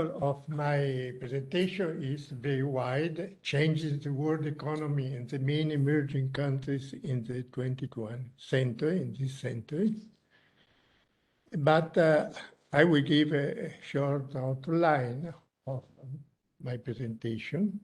Of my presentation is very wide, changes the world economy and the main emerging countries in the 21st century, in this century. But I will give a short outline of my presentation.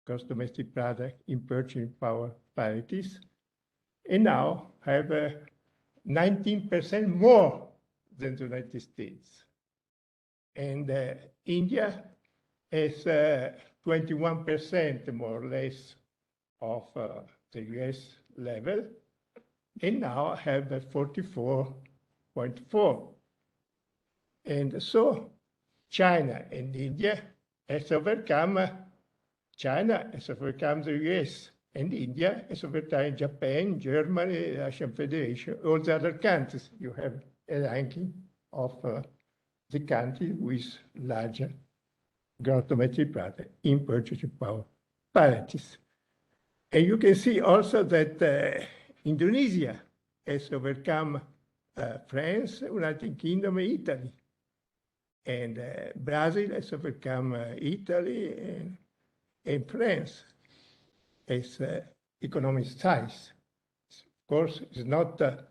Gross domestic product in purchasing power parities, and now have 19% more than the United States. And India has 21% more or less of the US level, and now have 44.4. And so China and India has overcome China has overcome the US, and India has overcome Japan, Germany, Russian Federation, all the other countries. You have a ranking of the country with larger gross domestic product in purchasing power disparities. And you can see also that Indonesia has overcome France, United Kingdom, and Italy. And Brazil has overcome Italy and France as economic size. Of course, it's not the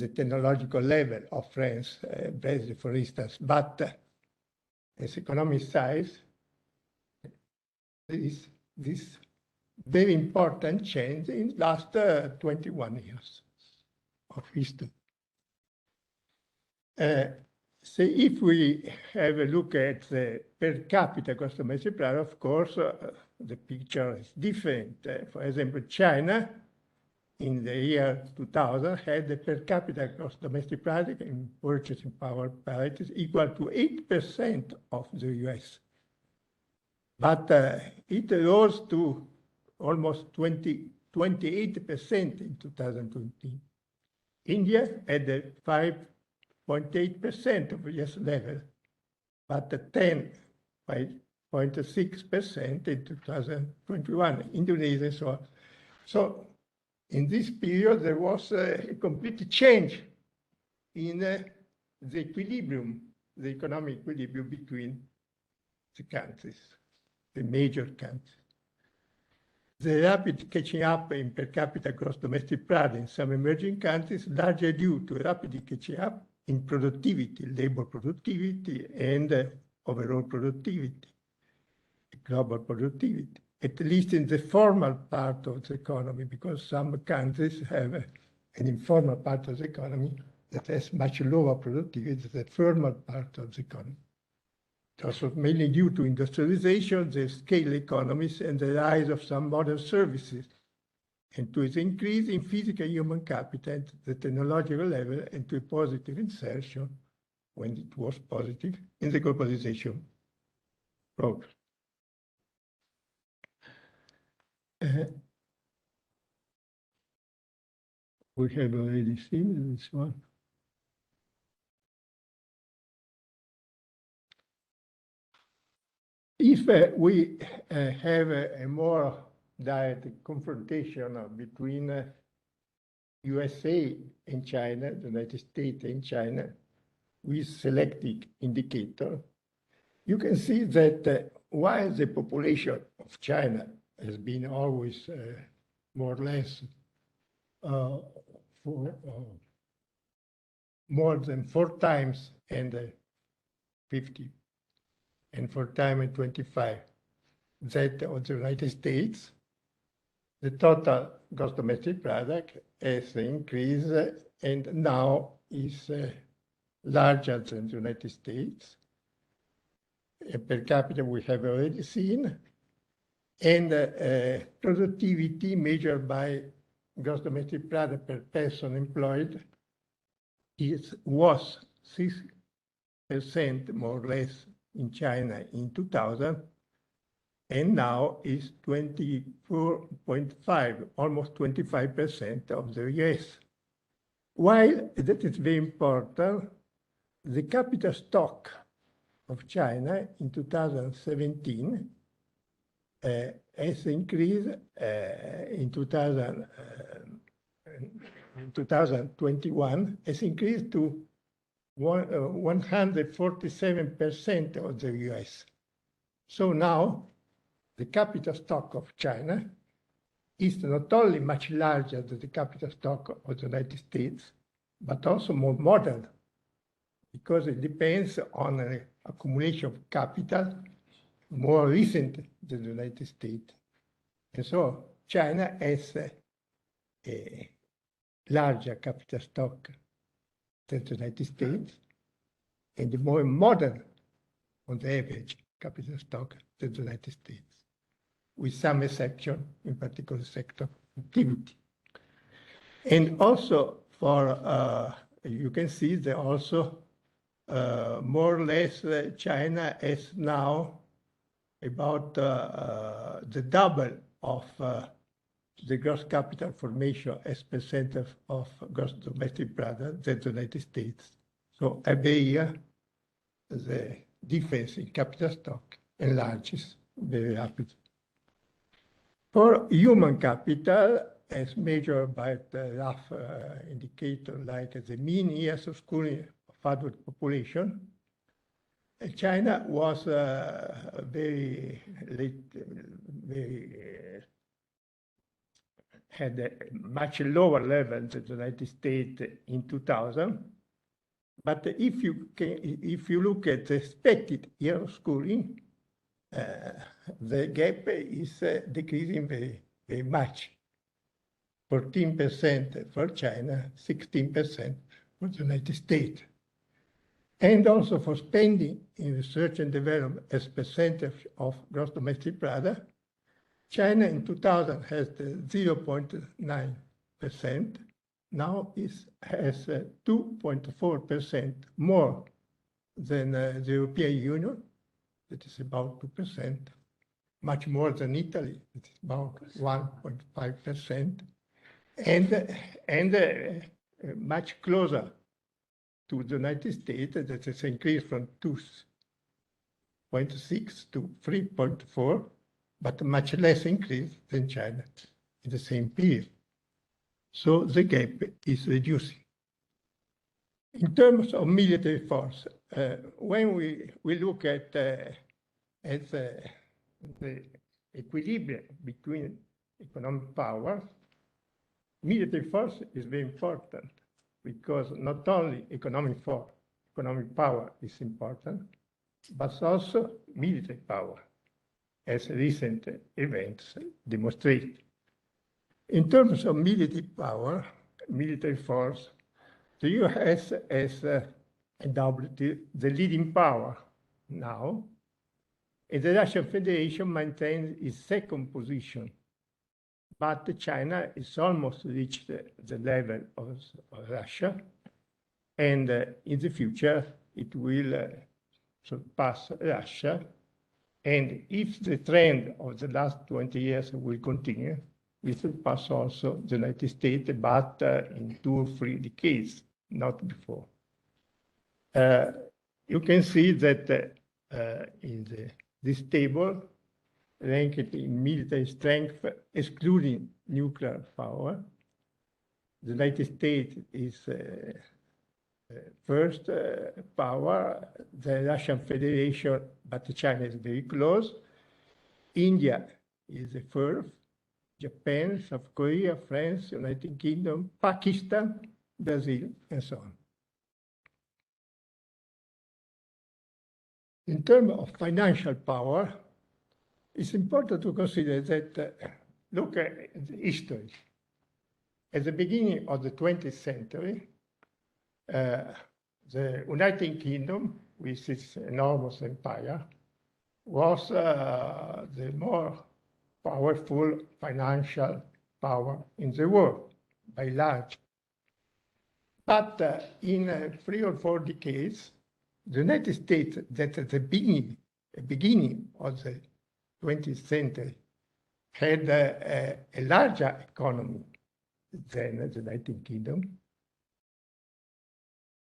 technological level of France, Brazil, for instance, but as economic size, this very important change in the last 21 years of history. So if we have a look at the per capita gross domestic product, of course, the picture is different. For example, China, in the year 2000, had the per capita gross domestic product in purchasing power parities equal to 8% of the US. But it rose to almost 28% in 2020. India had a 5.8% of US level, but 10.6% in 2021. Indonesia, so on. So in this period, there was a complete change in the equilibrium, the economic equilibrium between the countries, the major countries. The rapid catching up in per capita gross domestic product in some emerging countries, largely due to rapidly catching up in productivity, labor productivity, and overall productivity, global productivity, at least in the formal part of the economy, because some countries have an informal part of the economy that has much lower productivity than the formal part of the economy. Also mainly due to industrialization, the scale economies, and the rise of some modern services, and to its increase in physical human capital at the technological level, and to a positive insertion, when it was positive, in the globalization program. We have already seen this one. If we have a more direct confrontation between USA and China, the United States and China, with selected indicator, you can see that while the population of China has been always more or less for more than 4 times and 50 and 4 times and 25 that of the United States, the total gross domestic product has increased and now is larger than the United States. Per capita we have already seen, and productivity measured by gross domestic product per person employed was 6% more or less in China in 2000, and now is 24.5, almost 25% of the US. While that is very important, the capital stock of China in 2017 has increased in 2021, has increased to 147% of the US. So now the capital stock of China is not only much larger than the capital stock of the United States, but also more modern, because it depends on an accumulation of capital more recent than the United States. And so China has a larger capital stock than the United States, and more modern, on the average, capital stock than the United States, with some exception in particular sector activity. And also for, you can see that also more or less China has now about the double of the gross capital formation as percent of gross domestic product than the United States. So every year, the difference in capital stock enlarges very rapidly. For human capital, as measured by the rough indicator like the mean years of schooling of adult population, China was very late, had a much lower level than the United States in 2000. But if you look at the expected year of schooling, the gap is decreasing very, very much. 14% for China, 16% for the United States. And also for spending in research and development as percentage of gross domestic product, China in 2000 has 0.9%. Now has 2.4% more than the European Union, that is about 2%, much more than Italy, it is about 1.5%, and much closer to the United States, that has increased from 2.6 to 3.4, but much less increase than China in the same period. So the gap is reducing. In terms of military force, when we look at the equilibrium between economic power, military force is very important because not only economic power is important, but also military power, as recent events demonstrate. In terms of military power, military force, the US has adopted the leading power now, and the Russian Federation maintains its second position. But China has almost reached the level of Russia, and in the future it will surpass Russia. And if the trend of the last 20 years will continue, we surpass also the United States, but in 2 or 3 decades, not before. You can see that in this table, ranked in military strength, excluding nuclear power, the United States is first power, the Russian Federation, but China is very close. India is the first, Japan, South Korea, France, United Kingdom, Pakistan, Brazil, and so on. In terms of financial power, it's important to consider that, look at the history. At the beginning of the 20th century, the United Kingdom, with its enormous empire, was the more powerful financial power in the world, by large. But in 3 or 4 decades, the United States, that at the beginning of the 20th century, had a larger economy than the United Kingdom.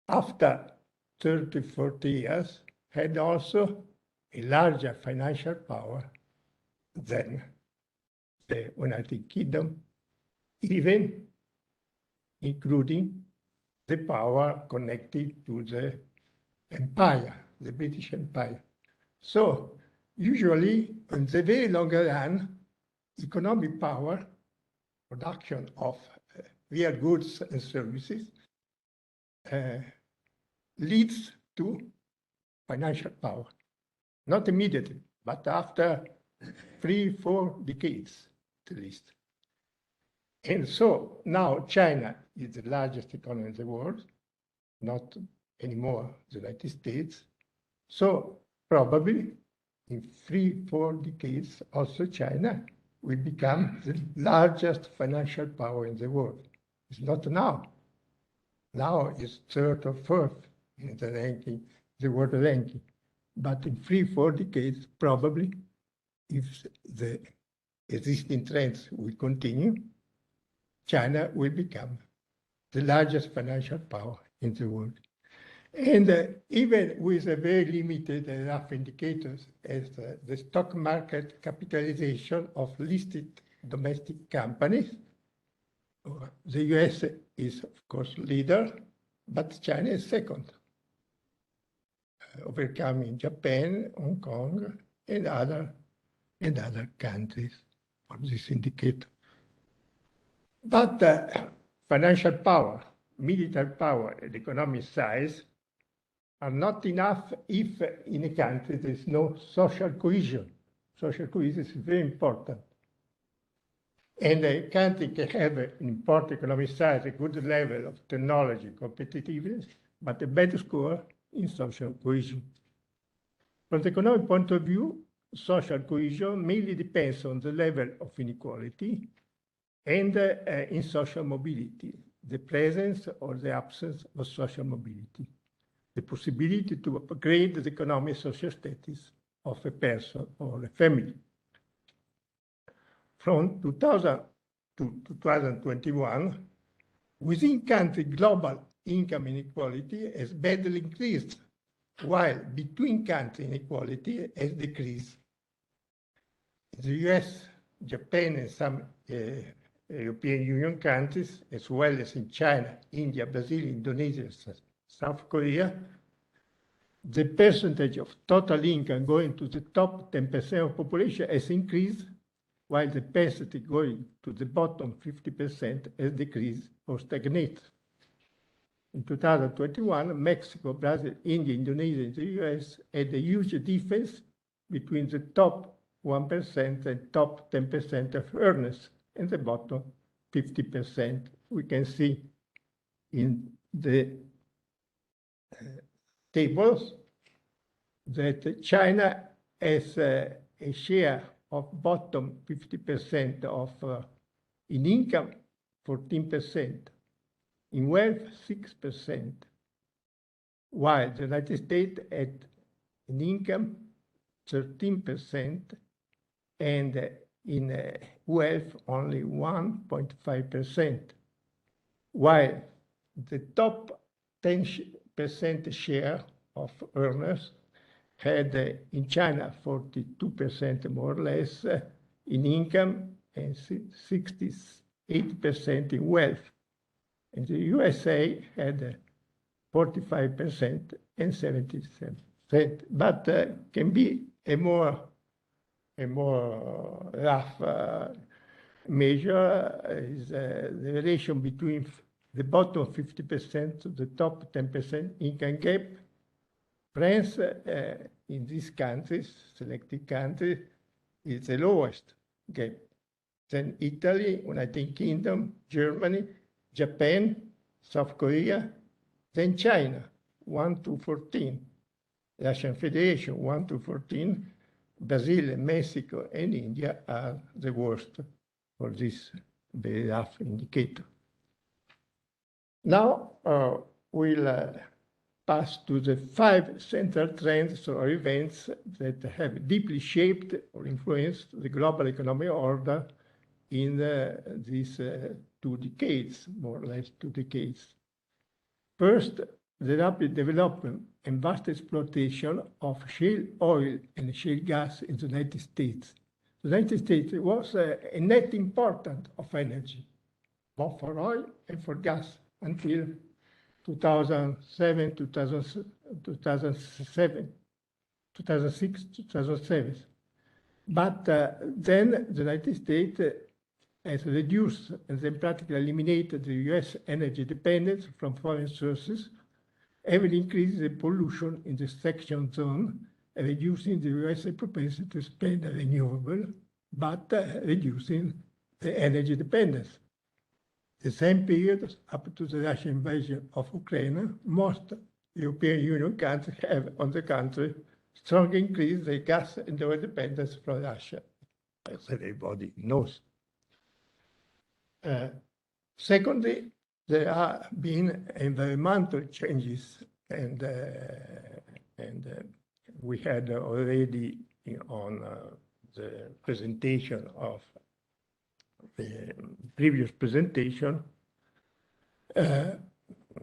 After 30, 40 years, had also a larger financial power than the United Kingdom, even including the power connected to the empire, the British Empire. So usually, in the very long run, economic power, production of real goods and services, leads to financial power. Not immediately, but after 3, 4 decades, at least. And so now China is the largest economy in the world, not anymore the United States. So probably in 3, 4 decades, also China will become the largest financial power in the world. It's not now. Now it's 3rd or 4th in the ranking, the world ranking. But in 3, 4 decades, probably, if the existing trends will continue, China will become the largest financial power in the world. And even with a very limited rough indicators as the stock market capitalization of listed domestic companies. The US is, of course, leader, but China is second, overcoming Japan, Hong Kong, and other countries for this indicator. But financial power, military power, and economic size are not enough if in a country there is no social cohesion. Social cohesion is very important. And a country can have an important economic size, a good level of technology, competitiveness, but a better score in social cohesion. From the economic point of view, social cohesion mainly depends on the level of inequality and in social mobility, the presence or the absence of social mobility, the possibility to upgrade the economic social status of a person or a family. From 2000 to 2021, within country, global income inequality has badly increased, while between country inequality has decreased. The US, Japan, and some European Union countries, as well as in China, India, Brazil, Indonesia, South Korea, the percentage of total income going to the top 10% of population has increased, while the percentage going to the bottom 50% has decreased or stagnated. In 2021, Mexico, Brazil, India, Indonesia, and the US had a huge difference between the top 1% and top 10% of earners and the bottom 50%. We can see in the tables that China has a share of bottom 50% of in income 14%, in wealth 6%, while the United States had in income 13% and in wealth only 1.5%, while the top 10% share of earners had in China 42% more or less in income and 68% in wealth. And the USA had 45% and 77%, but can be a more rough measure is the relation between the bottom 50% to the top 10% income gap. France, in these countries, selected countries, is the lowest gap. Then Italy, United Kingdom, Germany, Japan, South Korea, then China, 1 to 14, Russian Federation, 1 to 14, Brazil, Mexico, and India are the worst for this very rough indicator. Now we'll pass to the 5 central trends or events that have deeply shaped or influenced the global economic order in these 2 decades, more or less 2 decades. First, the rapid development and vast exploitation of shale oil and shale gas in the United States. The United States was a net importer of energy, both for oil and for gas, until 2006, 2007. But then the United States has reduced and then practically eliminated the US energy dependence from foreign sources, heavily increased the pollution in the section zone, reducing the US propensity to spend renewable, but reducing the energy dependence. The same period, up to the Russian invasion of Ukraine, most European Union countries have, on the contrary, strongly increased their gas and oil dependence from Russia, as everybody knows. Secondly, there have been environmental changes, and we had already on the presentation of the previous presentation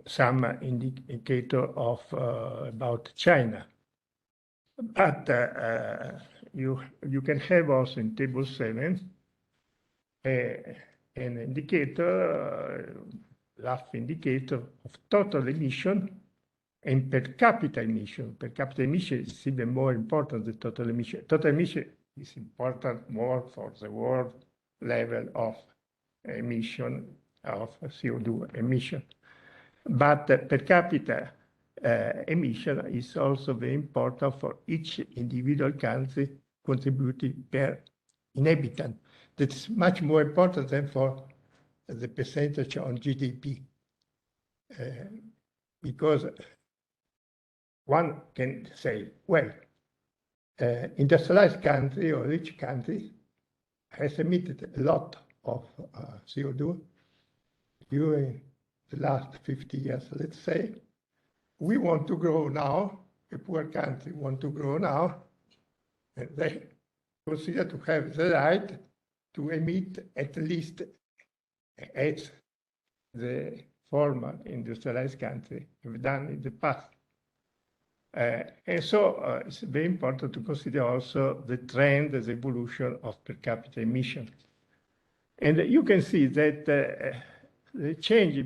some indicator of about China, but you can have also in table 7 an indicator, rough indicator of total emission and per capita emission. Per capita emission is even more important than total emission. Total emission is important more for the world level of emission of CO2 emission. But per capita emission is also very important for each individual country contributing per inhabitant. That's much more important than for the percentage on GDP. Because one can say, well, industrialized country or rich country has emitted a lot of CO2 during the last 50 years, let's say. We want to grow now, a poor country want to grow now, and they consider to have the right to emit at least as the former industrialized country have done in the past. And so it's very important to consider also the trend, the evolution of per capita emission. And you can see that the change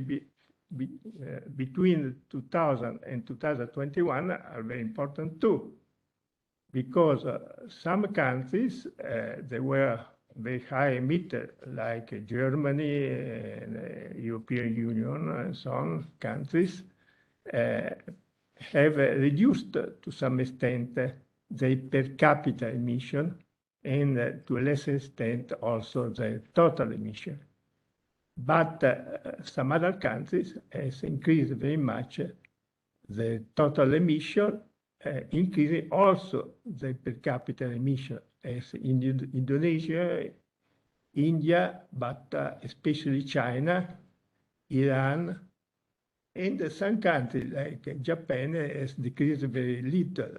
between 2000 and 2021 are very important too, because some countries, they were very high emitter, like Germany and European Union and so on, countries, have reduced to some extent the per capita emission and to a lesser extent also the total emission. But some other countries has increased very much the total emission, increasing also the per capita emission, as in Indonesia, India, but especially China, Iran, and some countries like Japan has decreased very little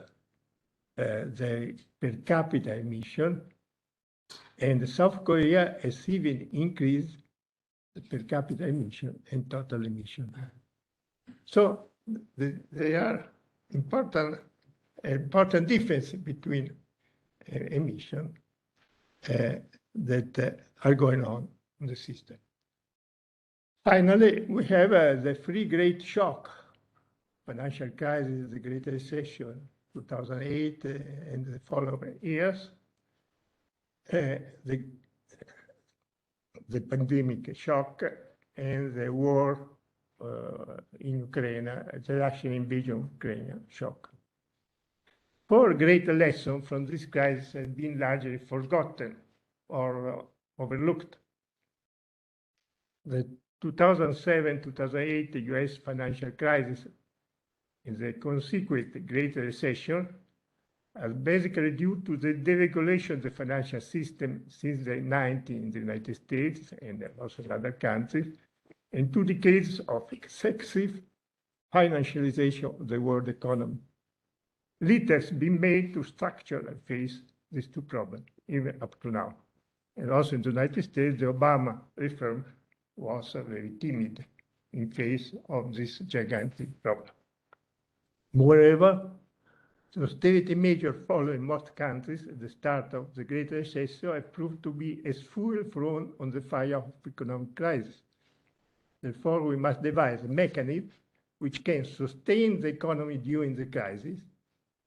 the per capita emission, and South Korea has even increased the per capita emission and total emission. So there are important difference between emission that are going on in the system. Finally, we have the three great shock: financial crisis, the Great Recession, 2008, and the following years, the pandemic shock, and the war in Ukraine, the Russian invasion of Ukraine shock. Four great lessons from this crisis have been largely forgotten or overlooked. The 2007-2008 US financial crisis and the consequent Great Recession are basically due to the deregulation of the financial system since the 90s in the United States and also in other countries, and 2 decades of excessive financialization of the world economy. Little has been made to structure and face these two problems, even up to now. And also in the United States, the Obama reform was very timid in face of this gigantic problem. Moreover, the austerity measures following most countries at the start of the Great Recession have proved to be as fuel thrown on the fire of economic crisis. Therefore, we must devise a mechanism which can sustain the economy during the crisis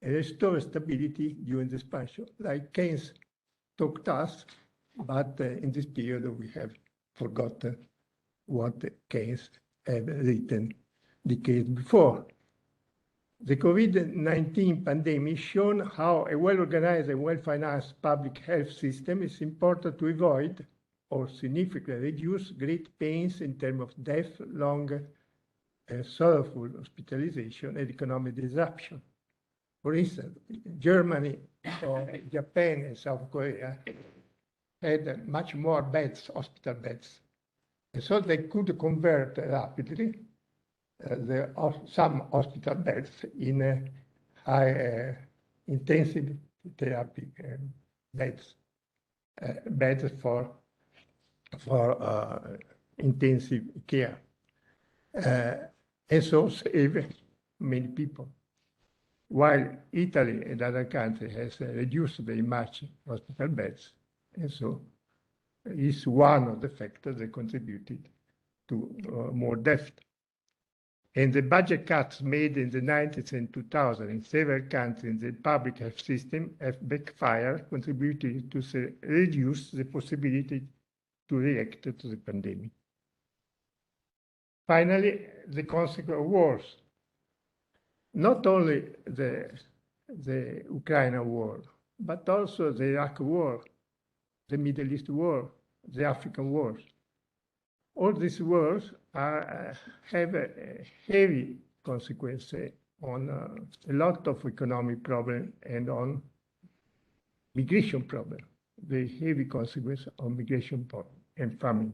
and restore stability during the expansion, like Keynes taught us, but in this period we have forgotten what Keynes had written decades before. The COVID-19 pandemic shown how a well-organized and well-financed public health system is important to avoid or significantly reduce great pains in terms of death, long and sorrowful hospitalization, and economic disruption. For instance, Germany, Japan, and South Korea had much more beds, hospital beds. And so they could convert rapidly some hospital beds in high intensive therapy beds, beds for intensive care. And so save many people. While Italy and other countries has reduced very much hospital beds, and so is one of the factors that contributed to more debt. And the budget cuts made in the 90s and 2000 in several countries in the public health system have backfired, contributing to reduce the possibility to react to the pandemic. Finally, the consequence of wars. Not only the Ukraine war, but also the Iraq war, the Middle East war, the African wars. All these wars have a heavy consequences on a lot of economic problems and on migration problems, the heavy consequence on migration and famine.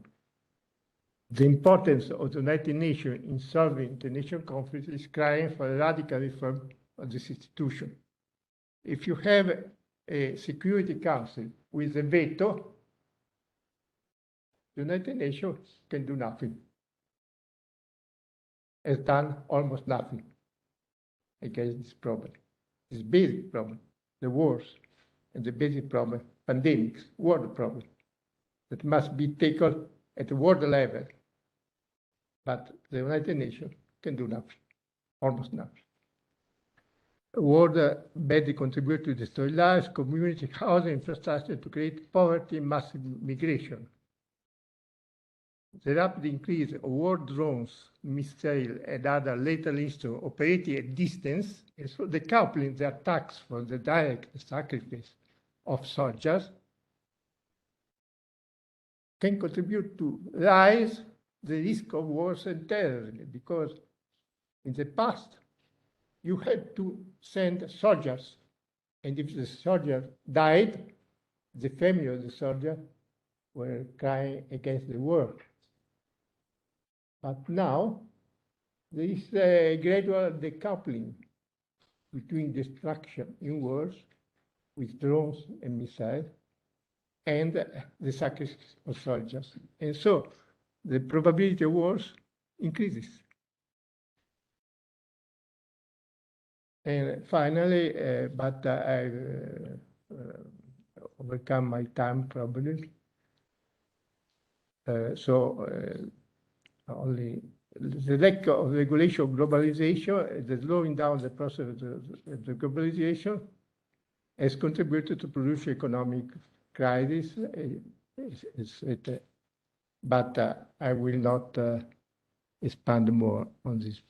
The importance of the United Nations in solving international conflicts is crying for a radical reform of this institution. If you have a Security Council with a veto, the United Nations can do nothing. Has done almost nothing against this problem, this basic problem, the wars, and the basic problem, pandemics, world problem, that must be tackled at the world level. But the United Nations can do nothing, almost nothing. World badly contribute to destroy lives, community, housing, infrastructure, to create poverty, massive migration. The rapid increase of war drones, missiles, and other lethal instruments operating at distance, and so decoupling the attacks from the direct sacrifice of soldiers, can contribute to rise the risk of wars and terrorism, because in the past, you had to send soldiers, and if the soldier died, the family of the soldier were crying against the war. But now, there is a gradual decoupling between destruction in wars with drones and missiles and the sacrifice of soldiers. And so the probability of wars increases. And finally, but I've overcome my time probably. Only the lack of regulation of globalization, the slowing down the process of the globalization, has contributed to produce economic crisis. But I will not expand more on this.